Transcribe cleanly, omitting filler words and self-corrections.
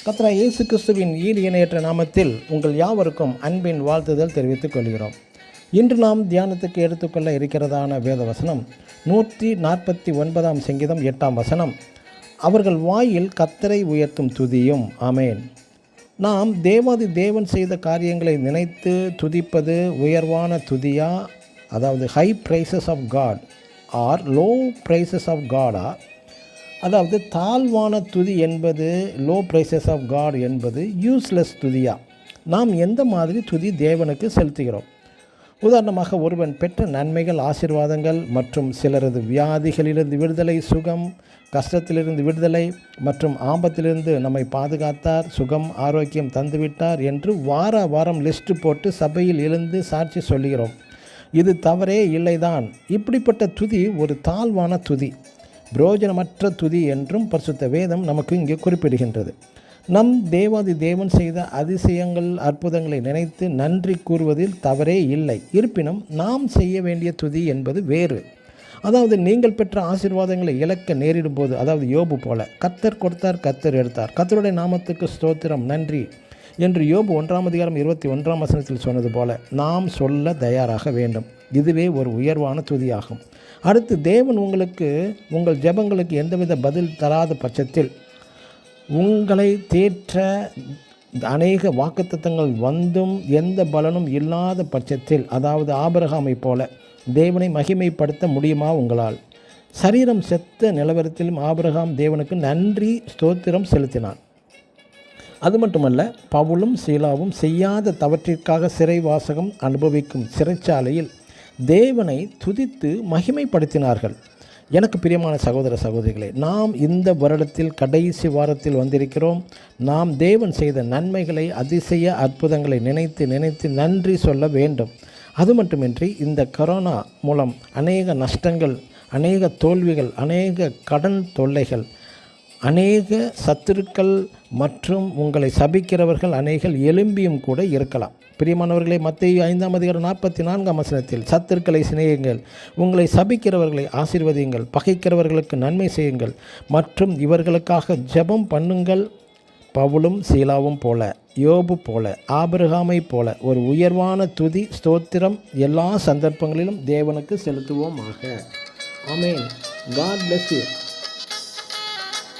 கர்த்தராகிய இயேசு கிறிஸ்துவின் ஈடு இணையற்ற நாமத்தில் உங்கள் யாவருக்கும் அன்பின் வாழ்த்துதல் தெரிவித்துக் கொள்கிறோம். இன்று நாம் தியானத்துக்கு எடுத்துக்கொள்ள இருக்கிறதான வேத வசனம் 149 சங்கீதம் 8 வசனம். அவர்கள் வாயில் கர்த்தரை உயர்த்தும் துதியும். ஆமேன். நாம் தேவாதி தேவன் செய்த காரியங்களை நினைத்து துதிப்பது உயர்வான துதியா, அதாவது high praises of God or low praises of காடா, அதாவது தாழ்வான துதி என்பது, லோ ப்ரைசஸ் ஆஃப் காட் என்பது யூஸ்லெஸ் துதியா? நாம் எந்த மாதிரி துதி தேவனுக்கு செலுத்துகிறோம்? உதாரணமாக, ஒருவன் பெற்ற நன்மைகள், ஆசீர்வாதங்கள் மற்றும் சிலரது வியாதிகளிலிருந்து விடுதலை, சுகம், கஷ்டத்திலிருந்து விடுதலை மற்றும் ஆபத்திலிருந்து நம்மை பாதுகாத்தார், சுகம், ஆரோக்கியம் தந்துவிட்டார் என்று வாரம் லிஸ்ட்டு போட்டு சபையில் எழுந்து சாட்சி சொல்லுகிறோம். இது தவறே இல்லைதான். இப்படிப்பட்ட துதி ஒரு தாழ்வான துதி, பிரயோஜனமற்ற துதி என்றும் பரிசுத்த வேதம் நமக்கு இங்கே குறிப்பிடுகின்றது. நம் தேவாதி தேவன் செய்த அதிசயங்கள், அற்புதங்களை நினைத்து நன்றி கூறுவதில் தவறே இல்லை. இருப்பினும் நாம் செய்ய வேண்டிய துதி என்பது வேறு. அதாவது நீங்கள் பெற்ற ஆசீர்வாதங்களை இழக்க நேரிடும் போது, அதாவது யோபு போல, கர்த்தர் கொடுத்தார், கர்த்தர் எடுத்தார், கர்த்தருடைய நாமத்துக்கு ஸ்தோத்திரம், நன்றி என்று யோபு 1 வசனத்தில் சொன்னது போல நாம் சொல்ல தயாராக வேண்டும். இதுவே ஒரு உயர்வான துதியாகும். அடுத்து, தேவன் உங்கள் ஜெபங்களுக்கு எந்தவித பதில் தராத பட்சத்தில், உங்களை தேற்ற அநேக வாக்குத்தத்தங்கள் வந்தும் எந்த பலனும் இல்லாத பட்சத்தில், அதாவது ஆபிரகாமை போல தேவனை மகிமைப்படுத்த முடியுமா உங்களால்? சரீரம் செத்த நிலவரத்திலும் ஆபிரகாம் தேவனுக்கு நன்றி ஸ்தோத்திரம் செலுத்தினான். அது மட்டுமல்ல, பவுலும் சீலாவும் செய்யாத தவற்றிற்காக சிறைவாசகம் அனுபவிக்கும் சிறைச்சாலையில் தேவனை துதித்து மகிமைப்படுத்தினார்கள். எனக்கு பிரியமான சகோதர சகோதரிகளே, நாம் இந்த வருடத்தில் கடைசி வாரத்தில் வந்திருக்கிறோம். நாம் தேவன் செய்த நன்மைகளை, அதிசய அற்புதங்களை நினைத்து நன்றி சொல்ல வேண்டும். அது மட்டுமின்றி, இந்த கொரோனா மூலம் அநேக நஷ்டங்கள், அநேக தோல்விகள், அநேக கடன் தொல்லைகள், அநேக சத்துருக்கள் மற்றும் உங்களை சபிக்கிறவர்கள் அநேகர் எழும்பியும் கூட இருக்கலாம். பிரியமானவர்களே, மத்தேயு 5:44 வசனத்தில், சத்துருக்களை சிநேகியுங்கள், உங்களை சபிக்கிறவர்களை ஆசீர்வதியுங்கள், பகைக்கிறவர்களுக்கு நன்மை செய்யுங்கள் மற்றும் இவர்களுக்காக ஜெபம் பண்ணுங்கள். பவுலும் சீலாவும் போல, யோபு போல, ஆபிரகாமை போல ஒரு உயர்வான துதி, ஸ்தோத்திரம் எல்லா சந்தர்ப்பங்களிலும் தேவனுக்கு செலுத்துவோமாக. ஆமென். God bless you.